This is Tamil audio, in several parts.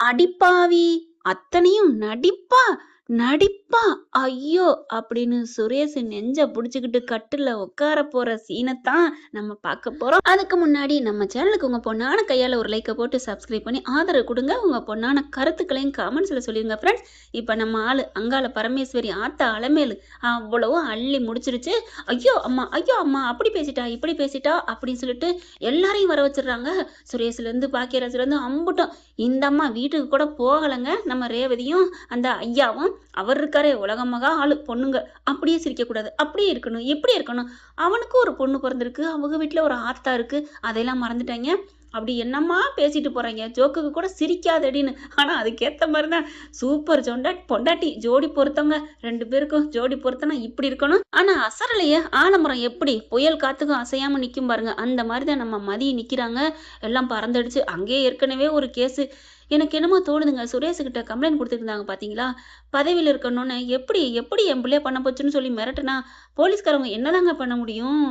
அடிப்பாவி! அத்தனையும் நடிப்பா? நடிப்பா? ஐயோ! அப்படின்னு சுரேஷ் நெஞ்ச புடிச்சுக்கிட்டு கட்டில்ல உட்கார போற சீனத்தான் நம்ம பார்க்க போறோம். அதுக்கு முன்னாடி நம்ம சேனலுக்கு உங்க பொண்ணான கையால ஒரு லைக்க போட்டு சப்ஸ்கிரைப் பண்ணி ஆதரவு குடுங்க. உங்க பொண்ணான கருத்துக்களையும் கமெண்ட்ஸ்ல சொல்லிருங்க ஃப்ரெண்ட்ஸ். இப்ப நம்ம ஆளு அங்காள பரமேஸ்வரி ஆத்தா அலமேலு அவ்வளவும் அள்ளி முடிச்சிருச்சு. ஐயோ அம்மா! ஐயோ அம்மா! அப்படி பேசிட்டா, இப்படி பேசிட்டா அப்படின்னு சொல்லிட்டு எல்லாரையும் வர வச்சுடுறாங்க. சுரேஷ்லேருந்து பாக்கியராஜ்லேருந்து அம்புட்டும். இந்த அம்மா வீட்டுக்கு கூட போகலைங்க. நம்ம ரேவதியும் அந்த ஐயாவும் அவர் இருக்காரே உலகம் மகா ஆளு பொண்ணுங்க. அப்படியே சிரிக்கக்கூடாது, அப்படியே இருக்கணும், இப்படி இருக்கணும். அவனுக்கும் ஒரு பொண்ணு பிறந்திருக்கு, அவங்க வீட்டில் ஒரு ஆத்தா இருக்கு, அதையெல்லாம் மறந்துட்டாங்க. அப்படி என்னம்மா பேசிட்டு போறாங்க, ஜோக்குக்கு கூட சிரிக்காதடின்னு. ஆனா அதுக்கேத்த மாதிரி தான் சூப்பர் பொண்டாட்டி ஜோடி பொருத்தவங்க. 2 பேருக்கும் ஜோடி பொருத்தனா இப்படி இருக்கணும். ஆனா அசரலையே ஆலமரம் எப்படி புயல் காத்துக்கும் அசையாம நிக்கும் பாருங்க, அந்த மாதிரி தான் நம்ம மதி நிக்கிறாங்க. எல்லாம் பறந்துடுச்சு. அங்கேயே ஏற்கனவே ஒரு கேஸு. எனக்கு என்னமோ தோணுதுங்க, சுரேஷுக்கிட்ட கம்ப்ளைண்ட் கொடுத்துருந்தாங்க பார்த்தீங்களா, பதவியில் இருக்கணும்னு. எப்படி எப்படி என் பிள்ளைய பண்ண போச்சுன்னு சொல்லி மிரட்டுனா போலீஸ்காரவங்க என்னதாங்க பண்ண முடியும்?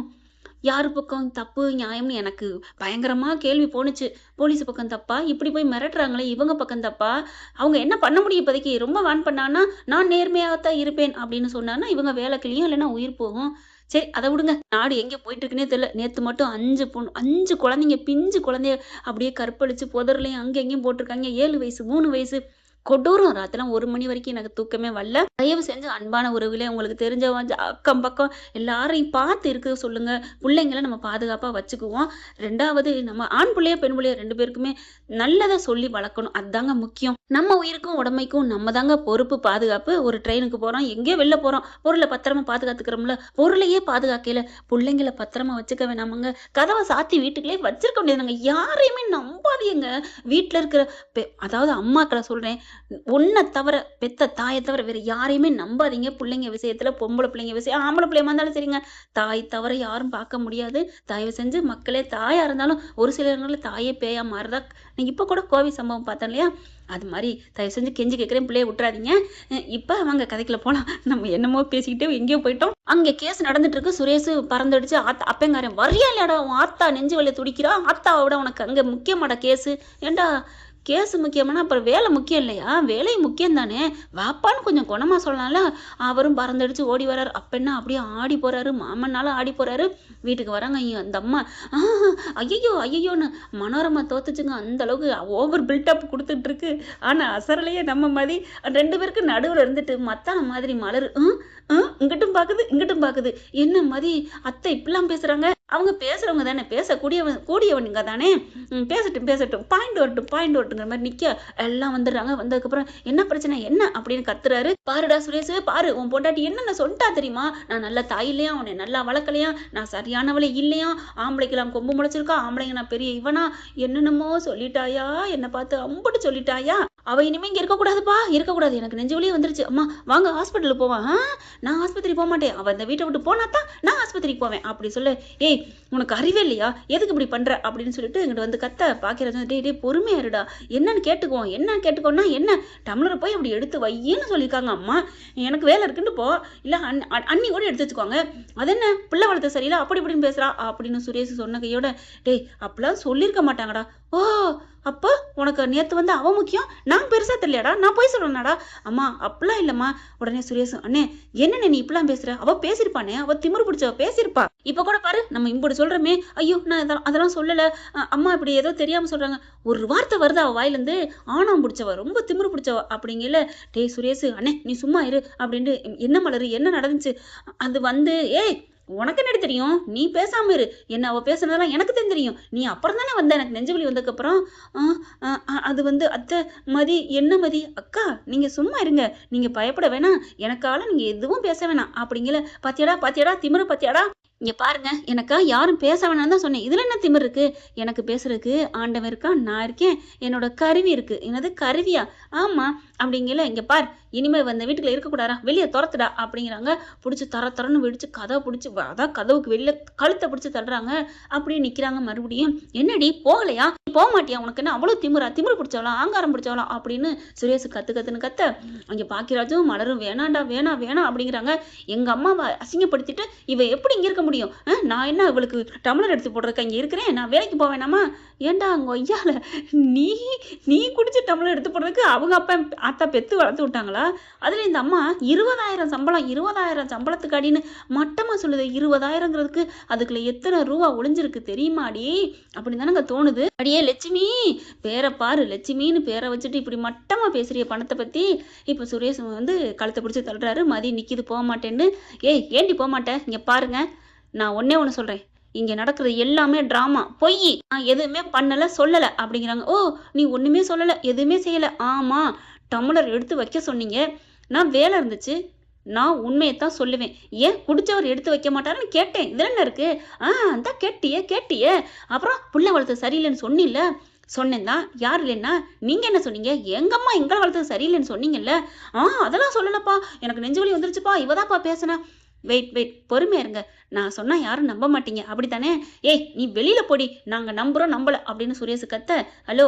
யாரு பக்கம் தப்பு நியாயம்னு எனக்கு பயங்கரமா கேள்வி போணுச்சு. போலீஸ் பக்கம் தப்பா? இப்படி போய் மிரட்டுறாங்களே இவங்க பக்கம் தப்பா? அவங்க என்ன பண்ண முடியும் இப்போதைக்கு? ரொம்ப வான் பண்ணான்னா நான் நேர்மையாகத்தான் இருப்பேன் அப்படின்னு சொன்னான்னா இவங்க வேலை கிழியும், இல்லைன்னா உயிர் போகும். சரி அதை விடுங்க. நாடு எங்கே போயிட்டு இருக்குன்னே தெரியல. நேத்து மட்டும் 5 குழந்தைங்க, பிஞ்சு குழந்தைய அப்படியே கற்பழிச்சு புதர்லையும் அங்கே எங்கேயும் போட்டிருக்காங்க. 7 வயசு, 3 வயசு. கொடூரம். ராத்திரம் 1 மணி வரைக்கும் எனக்கு தூக்கமே வரல. தயவு செஞ்சு அன்பான உறவுகளே, உங்களுக்கு தெரிஞ்சவங்க அக்கம் பக்கம் எல்லாரையும் பார்த்து இருக்க சொல்லுங்க. பிள்ளைங்கள நம்ம பாதுகாப்பா வச்சுக்குவோம். 2வது நம்ம ஆண் பிள்ளையோ பெண் பிள்ளையோ 2 பேருக்குமே நல்லதை சொல்லி வளர்க்கணும். அதுதாங்க முக்கியம். நம்ம உயிருக்கும் உடமைக்கும் நம்ம தாங்க பொறுப்பு. பாதுகாப்பு. ஒரு ட்ரெயினுக்கு போறோம், எங்கேயோ வெளில போறோம், பொருளை பத்திரமா பாதுகாத்துக்கிறோம்ல. பொருளையே பாதுகாக்கல, பிள்ளைங்களை பத்திரமா வச்சுக்க வேணாமங்க. கதவை சாத்தி வீட்டுக்குள்ளே வச்சிருக்க முடியாதுங்க. யாரையுமே நம்பாதீங்க. வீட்டுல இருக்கிற அதாவது அம்மாக்களை சொல்றேன், உன்னை தவிர, பெத்த தாயை தவிர வேற யாரையுமே நம்பாதீங்க. பிள்ளைங்க விஷயத்துல, பொம்பளை பிள்ளைங்க விஷயம், ஆம்பளை பிள்ளையமா இருந்தாலும் சரிங்க, தாய் தவிர யாரும் பார்க்க முடியாது. தயவு செஞ்சு மக்களே, தாயா இருந்தாலும் ஒரு சில இடங்களில் தாயே பேயா மாறுதா. நீங்க இப்ப கூட கோவை சம்பவம் பார்த்தோம் இல்லையா, அது மாதிரி தயவு செஞ்சு கெஞ்சி கேட்குறேன், பிள்ளைய விட்டுறாதீங்க. இப்ப அவங்க கதைக்குள்ள போலாம். நம்ம என்னமோ பேசிக்கிட்டே எங்கேயோ போயிட்டோம். அங்க கேஸ் நடந்துட்டு இருக்கு. சுரேஷ் பறந்துடுச்சு. அப்பங்காரன் வரியா இல்லையாடா, உன் ஆத்தா நெஞ்சு வலிய துடிக்கிறா, ஆத்தாவை விட உனக்கு அங்க முக்கியமாடா கேஸு. ஏண்டா கேஸு முக்கியமானா அப்புறம் வேலை முக்கியம் இல்லையா? வேலை முக்கியம் தானே, வாப்பான்னு கொஞ்சம் குணமா சொல்லலாம்ல. அவரும் பறந்தடிச்சு ஓடி வர்றாரு. அப்பென்னா அப்படியே ஆடி போறாரு, மாமன்னாலும் ஆடி போறாரு. வீட்டுக்கு வராங்க. அந்த அம்மா ஐயோ ஐயோன்னு மனோரமா தோத்துச்சுங்க. அந்த அளவுக்கு ஓவர் பில்டப் கொடுத்துட்டு இருக்கு. ஆனா அசரலையே நம்ம மாதிரி 2 பேருக்கு நடுவில் இருந்துட்டு மத்தான மாதிரி மலரு இங்கிட்டும் பாக்குது, இங்கிட்டும் பாக்குது. என்ன மாதிரி அத்தை இப்படிலாம் பேசுறாங்க? அவங்க பேசுறவங்க தானே, கூடியவனுங்க தானே. பேசட்டும் பேசட்டும், பாயிண்ட் வரட்டுங்கிற மாதிரி நிக்க எல்லாம் வந்துடுறாங்க. வந்ததுக்கப்புறம் என்ன பிரச்சனை என்ன அப்படின்னு கத்துறாரு. பாருடா சுரேஷ், பாரு உன் பொண்டாட்டி என்னென்ன சொல்லிட்டா தெரியுமா? நான் நல்ல தாய் இல்லையா, உன்னை நல்லா வளர்க்கலையா, நான் சரியானவளே இல்லையா, ஆம்பளைக்கெல்லாம் கொம்பு முளைச்சிருக்கா, ஆம்பளைங்க நான் பெரிய இவனா, என்னென்னமோ சொல்லிட்டாயா, என்னை பார்த்து அம்புட்டு சொல்லிட்டாயா. அவ இனிமே இங்க இருக்கக்கூடாதுப்பா, இருக்கக்கூடாது. எனக்கு நெஞ்சு வலியே வந்துருச்சு. அம்மா வாங்க ஹாஸ்பிட்டலுக்கு போவான். நான் ஆஸ்பத்திரி போக மாட்டேன். அவ இந்த வீட்டை விட்டு போனாதான் நான் ஆஸ்பத்திரிக்கு போவேன் அப்படி சொல்லு. ஏய் உனக்கு அறிவே இல்லையா, எதுக்கு இப்படி பண்ற அப்படின்னு சொல்லிட்டு இங்கிட்ட வந்து கத்த. பாக்கியராஜன் டே டே பொறுமையா இருடா, என்னன்னு கேட்டுக்கோன்னா என்ன, டம்ளரை போய் அப்படி எடுத்து வையின்னு சொல்லியிருக்காங்க அம்மா. எனக்கு வேலை இருக்குன்னு போ, இல்ல அண்ணி கூட எடுத்து வச்சுக்கோங்க. அது என்ன பிள்ளை வளர்த்து சரியில்லை அப்படி இப்படின்னு பேசுறா அப்படின்னு சுரேஷ் சொன்ன கையோட, டேய் அப்பெல்லாம் சொல்லியிருக்க மாட்டாங்கடா. ஓ அப்போ உனக்கு நேத்து வந்து அவ முக்கியம், நான் பெருசா தெரியலடா, நான் போய் சொல்லணும்டா. அம்மா அப்பெல்லாம் இல்லம்மா. உடனே சுரேஷ், அண்ணே என்ன நீ இப்பெல்லாம் பேசுற, அவ பேசியிருப்பானே, அவ திமிரு பிடிச்சவ பேசியிருப்பா. இப்ப கூட பாரு நம்ம இப்படி சொல்றோமே, ஐயோ நான் அதெல்லாம் சொல்லல, அம்மா இப்படி ஏதோ தெரியாம சொல்றாங்க. ஒரு வார்த்தை வருது அவ வாயிலிருந்து, ஆணவம் பிடிச்சவ, ரொம்ப திமிரு பிடிச்சவ அப்படிங்கல. டேய் சுரேஷ், அண்ணே நீ சும்மா இரு அப்படின்ட்டு. என்ன மலரு என்ன நடந்துச்சு? அது வந்து ஏய் உனக்கு என்ன தெரியும், நீ பேசாம இரு. என்ன அவ பேசுனதெல்லாம் எனக்கு தெரியும். நீ அப்புறம் தானே வந்த, எனக்கு நெஞ்சு வலி வந்ததுக்கு அப்புறம். அது வந்து அத்தை மதி, என்ன மதி அக்கா நீங்க சும்மா இருங்க, நீங்க பயப்பட வேணாம், எனக்கால நீங்க எதுவும் பேச வேணாம் அப்படிங்கல. பாத்தியாடா திமிரு பாத்தியாடா. இங்க பாருங்க, எனக்கா யாரும் பேச வேணாம் தான் சொன்னேன். இதுல என்ன திமிரு இருக்கு? எனக்கு பேசுறதுக்கு ஆண்டவன் இருக்கான், நான் இருக்கேன், என்னோட கருவி இருக்கு. என்னது கருவியா? ஆமா அப்படிங்கல. இங்க பார், இனிமே வந்த வீட்டுக்குள்ள இருக்கக்கூடாதா, வெளியே துரத்துடா அப்படிங்கிறாங்க. பிடிச்சி தரன்னு வெடிச்சு கதவை பிடிச்சி, அதான் கதவுக்கு வெளியில கழுத்தை பிடிச்சி தள்ளுறாங்க. அப்படியே நிக்கிறாங்க. மறுபடியும் என்னடி போகலையா, போக மாட்டியா, உனக்கு என்ன அவ்வளவு திமிரு பிடிச்சவளா, ஆங்காரம் பிடிச்சவளா அப்படின்னு சுரேஷ் கத்துன்னு கத்த. அங்க பாக்கியராஜும் மலரும் வேணாண்டா வேணாம் அப்படிங்கிறாங்க. எங்க அம்மாவை அசிங்கப்படுத்திட்டு இவ எப்படி இங்க இருக்க முடியும் முடியும்? நான் என்ன இவளுக்கு டம்ளர் எடுத்து போடுறதுக்கு இங்கே இருக்கிறேன்? நான் வேலைக்கு போவேனாமா? ஏன்டா அங்கே ஐயால நீ நீ குடிச்சு டம்ளர் எடுத்து போடுறதுக்கு அவங்க அப்பா ஆத்தா பெத்து வளர்த்து விட்டாங்களா? அதில் இந்த அம்மா 20,000 சம்பளம் 20,000 சம்பளத்துக்கு அடின்னு மட்டமாக சொல்லுது. 20,000ங்கிறதுக்கு அதுக்குள்ள எத்தனை ரூபா ஒளிஞ்சிருக்கு தெரியுமாடி? அப்படின்னு தானங்க தோணுது. அடியே லட்சுமி, பேரை பாரு, லட்சுமின்னு பேரை வச்சுட்டு இப்படி மட்டமா பேசுறிய பணத்தை பத்தி. இப்போ சுரேஷ் வந்து கழுத்தை பிடிச்சி தள்ளுறாரு. மதி நிக்கிது போக மாட்டேன்னு. ஏய் ஏண்டி போக மாட்டேன்? இங்க பாருங்க, நான் ஒன்னே ஒன்று சொல்றேன். இங்க நடக்கிறது எல்லாமே டிராமா, பொய். நான் எதுவுமே பண்ணல சொல்லல அப்படிங்கிறாங்க. ஓ, நீ ஒண்ணுமே சொல்லல, எதுவுமே செய்யல? ஆமா, டம்ளர் எடுத்து வைக்க சொன்னீங்க, நான் வேலை இருந்துச்சு, நான் உண்மையைத்தான் சொல்லுவேன். ஏன் குடிச்சவர் எடுத்து வைக்க மாட்டாருன்னு கேட்டேன். இதுல என்ன இருக்கு? அதான் கேட்டியே. அப்புறம் புள்ள வளர்த்து சரியில்லைன்னு சொன்னில்ல? சொன்னேன் தான். யார் இல்லைன்னா நீங்க என்ன சொன்னீங்க? எங்க அம்மா எங்களை வளர்த்தது சரியில்லைன்னு சொன்னீங்கல்ல? அதெல்லாம் சொல்லலப்பா, எனக்கு நெஞ்சு வலி வந்துருச்சுப்பா, இவதாப்பா பேசுனா. வெயிட், பொறுமையா இருங்க. நான் சொன்னா யாரும் நம்ப மாட்டீங்க அப்படித்தானே? ஏய் நீ வெளியில போடி, நாங்க நம்புறோம் நம்பல அப்படின்னு சுரேஷ் கத்த. ஹலோ,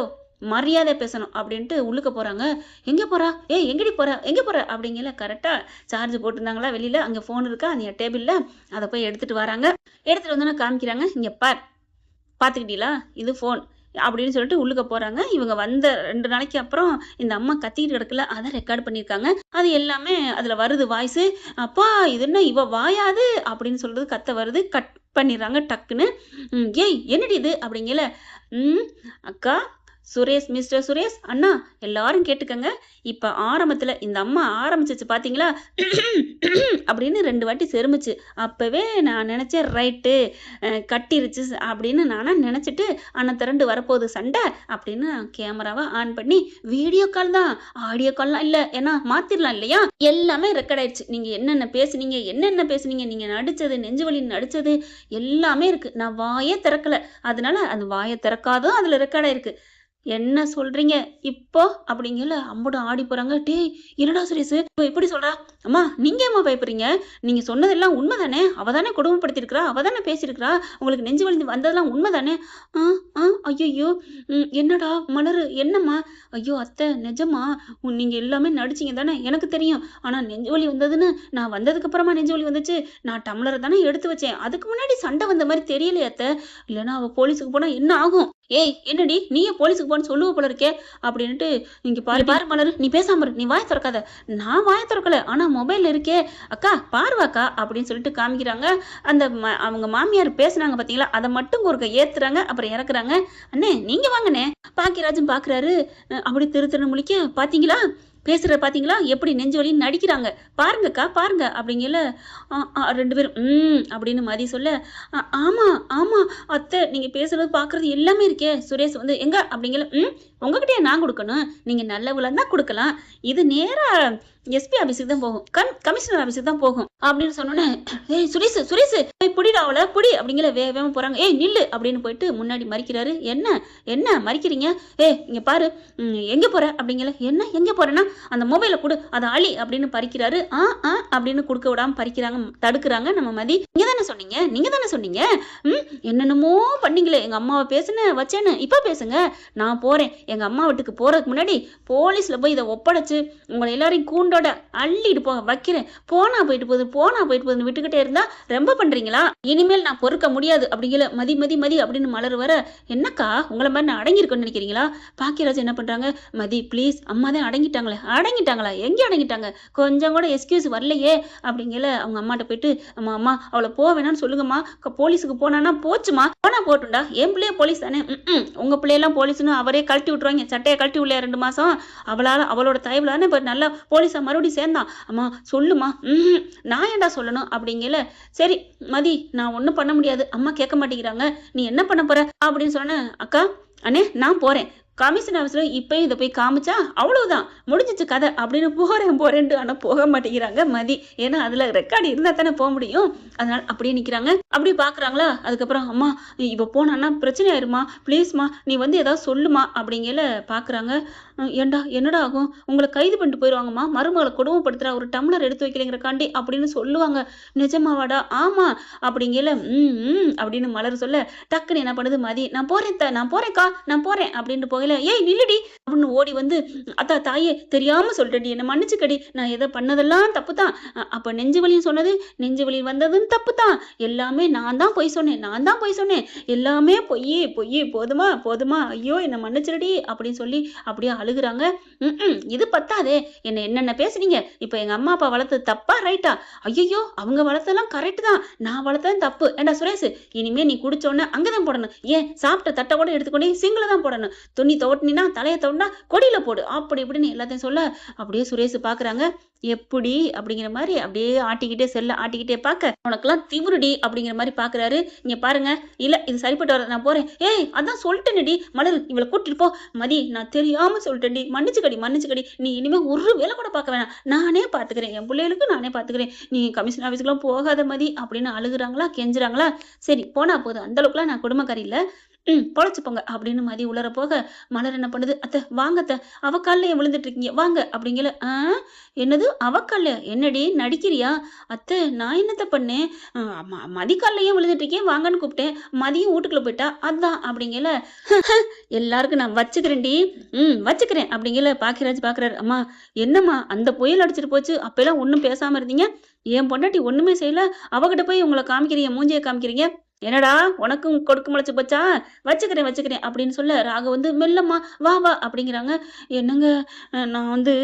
மரியாதை பேசணும் அப்படின்ட்டு உள்ளுக்க போறாங்க. எங்க போறா? ஏய் எங்கடி போற, எங்க போற அப்படிங்கல. கரெக்டா சார்ஜ் போட்டிருந்தாங்களா வெளியில, அங்க போன் இருக்கா அந்த டேபிள்ல, அதை போய் எடுத்துட்டு வராங்க. எடுத்துட்டு வந்தோன்னு காமிக்கிறாங்க. இங்க பாத்துக்கிட்டீங்களா, இது போன் அப்படின்னு சொல்லிட்டு உள்ளுக்க போறாங்க. இவங்க வந்த 2 நாளைக்கு அப்புறம் இந்த அம்மா கத்திக்கிட்டு கிடக்கல, அதை ரெக்கார்ட் பண்ணியிருக்காங்க. அது எல்லாமே அதுல வருது வாய்ஸ். அப்பா இது என்ன இவ வாயாது அப்படின்னு சொல்றது கத்த வருது. கட் பண்ணிடுறாங்க டக்குன்னு. ஏய் என்னடி இது அப்படிங்கல. அக்கா சுரேஷ், மிஸ்டர் சுரேஷ் அண்ணா எல்லாரும் கேட்டுக்கங்க. இப்ப ஆரம்பத்துல இந்த அம்மா ஆரம்பிச்சிச்சு பாத்தீங்களா அப்படின்னு 2 வாட்டி செருமிச்சு. அப்பவே நான் நினைச்சேன் ரைட்டு கட்டிருச்சு அப்படின்னு நானா நினைச்சிட்டு அண்ணன் திரண்டு வரப்போகுது சண்டை அப்படின்னு கேமராவை ஆன் பண்ணி வீடியோ கால் தான், ஆடியோ கால்லாம் இல்ல, ஏன்னா மாத்திரலாம் இல்லையா, எல்லாமே ரெக்கார்ட் ஆயிடுச்சு. நீங்க என்னென்ன பேசுனீங்க, நீங்க நடிச்சது, நெஞ்சுவலி நடிச்சது எல்லாமே இருக்கு. நான் வாயே திறக்கல, அதனால அந்த வாயை திறக்காதும் அதுல ரெக்கார்ட் ஆயிருக்கு. என்ன சொல்றீங்க இப்போ அப்படிங்கல. அம்புட ஆடி போறாங்க. டேய் என்னடா சுரேஷ் இப்படி சொல்றா? அம்மா நீங்க ஏமா பயப்படுறீங்க? நீங்க சொன்னதெல்லாம் உண்மைதானே? அவதானே கொடுமைப்படுத்திருக்கிறா, அவதானே பேசியிருக்கிறா, உங்களுக்கு நெஞ்சு வலி வந்ததெல்லாம் உண்மைதானே? ஐயோ என்னடா மலரு, என்னம்மா? ஐயோ அத்தை நிஜமா நீங்க எல்லாமே நடிச்சீங்க தானே? எனக்கு தெரியும். ஆனா நெஞ்சு வலி வந்ததுன்னு நான் வந்ததுக்கு அப்புறமா நெஞ்சு வலி வந்துச்சு. நான் டம்ளரை தானே எடுத்து வச்சேன், அதுக்கு முன்னாடி சண்டை வந்த மாதிரி தெரியலையே அத்தை. இல்லைன்னா அவ போலீஸுக்கு போனா என்ன ஆகும்? ஏய் என்னடி நீயே போலீஸுக்கு போன்னு சொல்லுவ போல இருக்கே அப்படின்ட்டு. இங்க பாரு மலரு, நீ பேசாம நீ வாய திறக்காத. நான் வாய திறக்கல, ஆனா மொபைல் இருக்கே. அக்கா பாருவாக்கா அப்படின்னு சொல்லிட்டு காமிக்கிறாங்க. அந்த அவங்க மாமியார் பேசுனாங்க பாத்தீங்களா, அதை மட்டும் ஒருக்க ஏத்துறாங்க, அப்புறம் இறக்குறாங்க. அண்ணே நீங்க வாங்கண்ணே. பாக்கியராஜும் பாக்குறாரு. அப்படி திரு முழிக்க. பாத்தீங்களா பேசுற, பாத்தீங்களா எப்படி நெஞ்சு வலி நடிக்கிறாங்க பாருங்கக்கா பாருங்க அப்படிங்கல. 2 பேரும் அப்படின்னு மதி சொல்ல. ஆமா அத்தை, நீங்க பேசுறது பாக்குறது எல்லாமே இருக்கே. சுரேஷ் வந்து எங்க அப்படிங்கல. உங்ககிட்டயே நான் கொடுக்கணும், நீங்க நல்லவளா தான் கொடுக்கலாம். இது நேரா எஸ்பி ஆபீஸுக்கு தான் போகும், கமிஷனர் ஆபீஸுக்கு தான் போகும் அப்படின்னு சொன்னோன்னே, ஏய் சுரேஷ் புடிடா அவளை புடி அப்படிங்கிற வேகமா போறாங்க. ஏய் நில்லு அப்படின்னு போயிட்டு முன்னாடி மறிக்கிறாரு. என்ன மறிக்கிறீங்க? இங்க பாரு, எங்க போற அப்படிங்கல. என்ன எங்க போறேன்னா அந்த மொபைலை கொடு, அதை அழி அப்படின்னு பறிக்கிறாரு. அப்படின்னு கொடுக்க விடாம பறிக்கிறாங்க, தடுக்கிறாங்க. நம்ம மதி, நீங்க தானே சொன்னீங்க என்னென்னமோ பண்ணீங்களே, எங்க அம்மாவை பேசுன வச்சேன்னு, இப்ப பேசுங்க, நான் போறேன். எங்க அம்மா வீட்டுக்கு போறதுக்கு முன்னாடி போலீஸ்ல போய் இதை ஒப்படைச்சு உங்களை எல்லாரையும் கூண்டோட அள்ளிட்டு போக வைக்கிறேன். போனா போயிட்டு போகுதுன்னு விட்டுக்கிட்டே இருந்தா ரொம்ப பண்றீங்களா? இனிமேல் நான் பொறுக்க முடியாது அப்படிங்கல. மதி அப்படின்னு மலர் வர. என்னக்கா உங்களை மாதிரி நான் அடங்கியிருக்கேன்னு நினைக்கிறீங்களா? பாக்கியராஜ் என்ன பண்றாங்க? மதி ப்ளீஸ், அம்மா தான் அடங்கிட்டாங்களா? எங்க அடங்கிட்டாங்க? கொஞ்சம் கூட எக்ஸ்கியூஸ் வரலையே அப்படிங்கல. அவங்க அம்மாட்ட போயிட்டு, அம்மா அவளை போவேணான்னு சொல்லுங்கம்மா, போலீஸுக்கு போனானா போச்சுமா, போனா போட்டுண்டா, என் பிள்ளைய போலீஸ் தானே. உங்க பிள்ளையெல்லாம் போலீஸ்னு அவரே கழட்டி விட்டுருவாங்க, சட்டையை கழட்டி விடலையா 2 மாசம், அவளோட தயவுல தானே இப்ப நல்லா போலீஸா மறுபடியும் சேர்ந்தான். அம்மா சொல்லுமா. நான் ஏன்டா சொல்லணும் அப்படிங்கல. சரி மதி, நான் ஒண்ணும் பண்ண முடியாது, அம்மா கேட்க மாட்டேங்கிறாங்க, நீ என்ன பண்ண போற அப்படின்னு சொன்ன. அக்கா அண்ணே நான் போறேன், கமிஷன் ஆஃபீஸ்ல இப்பயும் இதை போய் காமிச்சா அவ்வளவுதான் முடிஞ்சிச்சு கதை அப்படின்னு போறேன்ட்டு. ஆனா போக மாட்டேங்கிறாங்க மதி, ஏன்னா அதுல ரெக்கார்டு இருந்தா தானே போக முடியும். அதனால அப்படியே நிக்கிறாங்க. அப்படியே பாக்குறாங்களா. அதுக்கப்புறம் அம்மா இவ போனான்னா பிரச்சனை ஆயிருமா, ப்ளீஸ்மா நீ வந்து ஏதாவது சொல்லுமா அப்படிங்கல. பாக்குறாங்க. ஏண்டா என்னடா ஆகும், உங்களை கைது பண்ணிட்டு போயிடுவாங்கம்மா, மருமகளை கொடுமைப்படுத்துறா, ஒரு டம்ளர் எடுத்து வைக்கலைங்கிறக்காண்டி அப்படின்னு சொல்லுவாங்க. நிஜமாவாடா? ஆமா அப்படிங்கல. அப்படின்னு மலர் சொல்ல, டக்குன்னு என்ன பண்ணுது மதி, நான் போறேன்க்கா நான் போறேன் அப்படின்னு போக, போகையில ஏய் நில்லுடி அப்படின்னு ஓடி வந்து அத்தா தாயே தெரியாம சொல்லிட்டேடி என்ன மன்னிச்சுக்கடி நான் எதை பண்ணதெல்லாம் தப்பு தான் அப்ப நெஞ்சு வலின்னு சொன்னது நெஞ்சு வலி வந்ததும் தப்பு தான் எல்லாமே நான் தான் பொய் சொன்னேன் எல்லாமே பொய் பொய் போதுமா போதுமா ஐயோ என்ன மன்னிச்சிருடி அப்படின்னு சொல்லி அப்படியே அழுகுறாங்க. இது பத்தாதே என்னென்ன பேசுனீங்க இப்ப எங்க அம்மா அப்பா வளர்த்தது தப்பா ரைட்டா? ஐயோ அவங்க வளர்த்ததெல்லாம் கரெக்ட் தான் நான் வளர்த்தது தப்பு. ஏண்டா சுரேஷ் இனிமே நீ குடிச்சோன்னு அங்கதான் போடணும் ஏன் சாப்பிட்ட தட்டை கூட எடுத்துக்கொண்டே சிங்கில தான் போடணும் துணி தோட்டினா தலையை தோட்டினா கொடியில போடு அப்படி இப்படின்னு எல்லாத்தையும் சொல்ல அப்படியே சுரேஷ் பாக்குறாங்க. எப்படி அப்படிங்கிற மாதிரி அப்படியே ஆட்டிக்கிட்டே செல்ல ஆட்டிக்கிட்டே பார்க்க உனக்கெல்லாம் திமிருடி அப்படிங்கிற மாதிரி பாக்குறாரு. இங்க பாருங்க இல்ல இது சரிப்பட்டு வர நான் போறேன். ஏய் அதான் சொல்லிட்டேன்டி மலர் இவளை கூட்டிட்டு போ. மதி நான் தெரியாம சொல்லிட்டேன்டி மன்னிச்சுக்கடி நீ இனிமே ஒரு வேலை கூட பார்க்க வேணாம் நானே பாத்துக்கிறேன் என் பிள்ளைகளுக்கு நானே பாத்துக்கிறேன் நீ கமிஷன் ஆபீஸ்க்குலாம் போகாத மதி அப்படின்னு அழுகுறாங்களா கெஞ்சுறாங்களா. சரி போனா போதும் அந்த அளவுக்குலாம் நான் குடும்பக்காரி இல்ல பொழைச்சுப்போங்க அப்படின்னு மதி உளர போக மலர் என்ன பண்ணுது அத்தை வாங்க அத்தை அவ காலைல விழுந்துட்டு இருக்கீங்க வாங்க அப்படிங்கல. என்னது அவ கால என்னடி நடிக்கிறியா? அத்தை நான் என்னத்த பண்ணேன் மதி காலையும் விழுந்துட்டு இருக்கேன் வாங்கன்னு கூப்பிட்டேன் மதியம் வீட்டுக்குள்ள போயிட்டா அதான் அப்படிங்கல. எல்லாருக்கும் நான் வச்சுக்கிறேன்டி வச்சுக்கிறேன் அப்படிங்கல. பாக்கியராஜ் பாக்குறாரு அம்மா என்னம்மா அந்த புயல் அடிச்சிட்டு போச்சு அப்பெல்லாம் ஒன்னும் பேசாம இருந்தீங்க என் பொண்டாட்டி ஒண்ணுமே செய்யல அவகிட்ட போய் உங்களை காமிக்கிறீங்க மூஞ்சியை காமிக்கிறீங்க என்னடா உனக்கும் கொடுக்கு முளைச்சு போச்சா வச்சுக்கிறேன் அப்படின்னு சொல்ல ராக வந்து மெல்லம்மா வா வா அப்படிங்கிறாங்க. என்னங்க நான் வந்து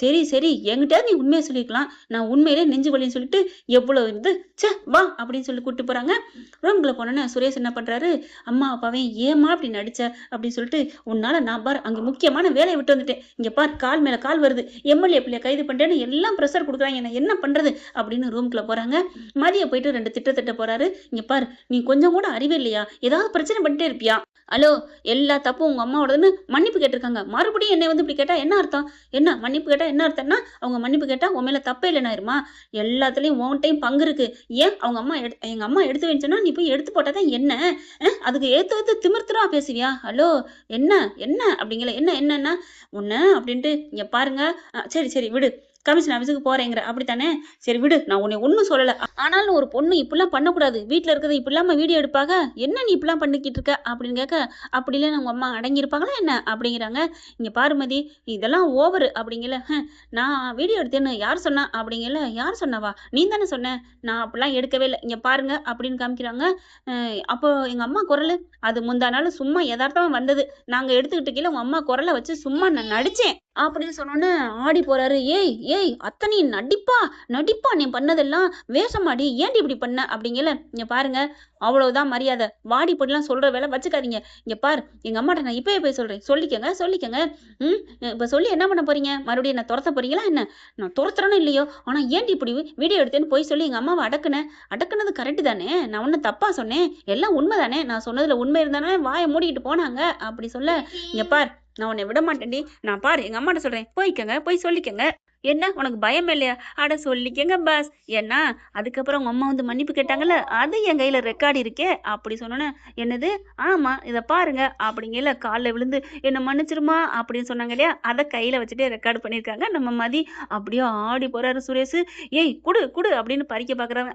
சரி என்கிட்ட நீ உண்மையை சொல்லிக்கலாம் நான் உண்மையிலே நெஞ்சு வலின்னு சொல்லிட்டு எவ்வளவு இருந்து சே வா அப்படின்னு சொல்லி கூப்பிட்டு போறாங்க. ரூம்குள்ள போனோன்னே சுரேஷ் என்ன பண்றாரு அம்மா அப்பாவே ஏமா அப்படி நடிச்ச அப்படின்னு சொல்லிட்டு உன்னால நான் பார் அங்க முக்கியமான வேலையை விட்டு வந்துட்டேன் இங்க பார் கால் மேல கால் வருது எம்எல்ஏ பிள்ளைய கைது பண்ணிட்டேன்னு எல்லாம் ப்ரெஷர் கொடுக்குறாங்க என்ன பண்றது அப்படின்னு ரூம்குள்ள போறாங்க. மதிய போயிட்டு 2 திட்ட போறாரு. இங்க பார் நீ கொஞ்சம் கூட அறிவே இல்லையா ஏதாவது பிரச்சனை பண்ணிட்டே இருப்பியா? ஹலோ எல்லா தப்பும் உங்க அம்மாவோடதுன்னு மன்னிப்பு கேட்டிருக்காங்க மறுபடியும் என்னை வந்து இப்படி கேட்டா என்ன அர்த்தம்? என்ன மன்னிப்பு கேட்டா என்ன அர்த்தம்னா அவங்க மன்னிப்பு கேட்டா உன் மேல தப்பே இல்லைன்னா இருமா எல்லாத்துலயும் உன் டைம் பங்கு இருக்கு ஏன் அவங்க அம்மா எங்க அம்மா எடுத்து வேணுச்சுன்னா நீ போய் எடுத்து போட்டாதான் என்ன அதுக்கு ஏத்து திமிர்த்துறா பேசுவியா? ஹலோ என்ன அப்படிங்கல என்னன்னா உன்ன அப்படின்ட்டு இங்க பாருங்க சரி விடு கமிஷன் ஆஃபீஸுக்கு போறேங்கிற அப்படித்தானே சரி விடு நான் உன்னை ஒன்னும் சொல்லல ஆனாலும் ஒரு பொண்ணு இப்படிலாம் பண்ணக்கூடாது வீட்டுல இருக்கிறது இப்படி இல்லாம வீடியோ எடுப்பாங்க என்ன நீ இப்படிலாம் பண்ணிக்கிட்டு இருக்க அப்படின்னு கேட்க அப்படி இல்லை உங்க அம்மா அடங்கி இருப்பாங்களா என்ன அப்படிங்கிறாங்க. இங்க பாருமதி இதெல்லாம் ஓவரு அப்படிங்கல நான் வீடியோ எடுத்தேன்னு யார் சொன்னா அப்படிங்கல யார் சொன்னவா நீ தானே சொன்ன நான் அப்படிலாம் எடுக்கவே இல்லை இங்க பாருங்க அப்படின்னு காமிக்கிறாங்க. அப்போ எங்க அம்மா குரல் அது முந்தா நாள் சும்மா யதார்த்தமா வந்தது நாங்க எடுத்துக்கிட்டு கீழே உங்க அம்மா குரலை வச்சு சும்மா நான் நடிச்சேன் அப்படின்னு சொன்னோன்னு ஆடி போறாரு. ஏய் அத்தனை நடிப்பா நீ பண்ணதெல்லாம் வேஷமாடி ஏன்டி இப்படி பண்ண அப்படிங்கல. இங்க பாருங்க அவ்வளவுதான் மரியாதை வாடி போட்டுலாம் சொல்ற வேலை வச்சுக்காதீங்க. இங்க பார் எங்க அம்மாட்ட நான் இப்பவே போய் சொல்றேன் சொல்லிக்கங்க இப்ப சொல்லி என்ன பண்ண போறீங்க மறுபடியும் என்ன துரத்த போறீங்களா என்ன? நான் துரத்துறேன்னு இல்லையோ ஆனா ஏன்டி இப்படி வீடியோ எடுத்தேன்னு போய் சொல்லி எங்க அம்மாவை அடக்குனது கரெக்ட் தானே நான் ஒன்னும் தப்பா சொன்னேன் எல்லாம் உண்மை தானே நான் சொன்னதுல உண்மை இருந்தானே வாயை மூடிக்கிட்டு போனாங்க அப்படி சொல்ல. இங்க பார் நான் உன்னை விட மாட்டேன்டி நான் பாரு எங்க அம்மாட்ட சொல்றேன் போய் சொல்லிக்கங்க. என்ன உனக்கு பயம் இல்லையா? அட சொல்லிக்கங்க பாஸ் ஏன்னா அதுக்கப்புறம் உங்க அம்மா வந்து மன்னிப்பு கேட்டாங்கல்ல அது என் கையில ரெக்கார்டு இருக்கே அப்படி சொன்னோன்னே என்னது ஆமா இதை பாருங்க அப்படிங்கல காலில் விழுந்து என்ன மன்னிச்சிருமா அப்படின்னு சொன்னாங்க இல்லையா அதை கையில வச்சுட்டு ரெக்கார்டு பண்ணியிருக்காங்க நம்ம மதி. அப்படியே ஆடி போறாரு சுரேஷ். ஏய் குடு அப்படின்னு பறிக்க பாக்குறாங்க.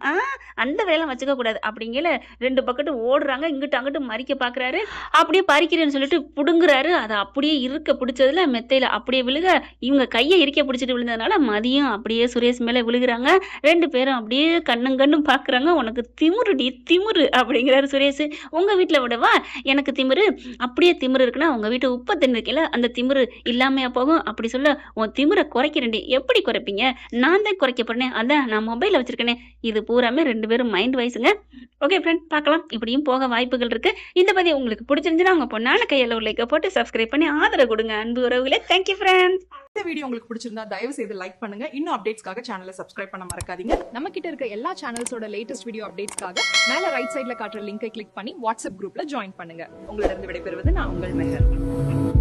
அந்த வேலை வச்சுக்க கூடாது அப்படிங்கல 2 பக்கெட்டு ஓடுறாங்க இங்கிட்டு அங்கிட்டு மறிக்க பாக்குறாரு. அப்படியே பறிக்கிறேன்னு சொல்லிட்டு புடுங்குறாரு அதை அப்படியே இருக்க பிடிச்சதுல மெத்தையில அப்படியே விழுக இவங்க கையை இருக்க பிடிச்சிட்டு விழுந்ததுனால மதியம் அப்படியே சுரேஷ் மேல விழுகுறாங்க. 2 பேரும் அப்படியே கண்ணும் பாக்குறாங்க. உனக்கு திமுரு அப்படிங்கிறாரு சுரேஷ். உங்க வீட்டுல விடவா எனக்கு திமிரு அப்படியே திமிரு இருக்குன்னா உங்க வீட்டு உப்ப தின்னுக்கல அந்த திமிரு இல்லாமையா போகும் அப்படி சொல்ல உன் திமிரை குறைக்கிறேன் எப்படி குறைப்பீங்க நான் தான் குறைக்க போறேன் அதான் நான் மொபைல வச்சிருக்கேனே இது பூராமே 2 பேரும் மைண்ட் வைஸுங்க. ஓகே ஃப்ரெண்ட் பார்க்கலாம் இப்படியும் போக வாய்ப்புகள் இருக்கு. இந்த பதிவு உங்களுக்கு பிடிச்சிருந்துச்சுன்னா உங்க பொண்ணான கையில ஒரு லைக்கை போட்டு சப்ஸ்கிரைப் பண்ணி ஆதரவு கொடுங்க அன்பு உறவுகளே. Thank you friends. இந்த வீடியோ உங்களுக்கு பிடிச்சிருந்தா தயவு செய்து லைக் பண்ணுங்க இன்னும் அப்டேட்ஸ்க்காக சேனலை சப்ஸ்கிரைப் பண்ண மறக்காதீங்க. நம்ம கிட்ட இருக்க எல்லா சேனல்ஸோட லேட்டஸ்ட் வீடியோ அப்டேட்ஸ்க்காக மேல ரைட் சைடுல காட்டுற லிங்கை கிளிக் பண்ணி வாட்ஸ்அப் குரூப்ல ஜாயின் பண்ணுங்க. உங்களிடம் விடைபெறுவது நான் உங்கள் மெஹர்.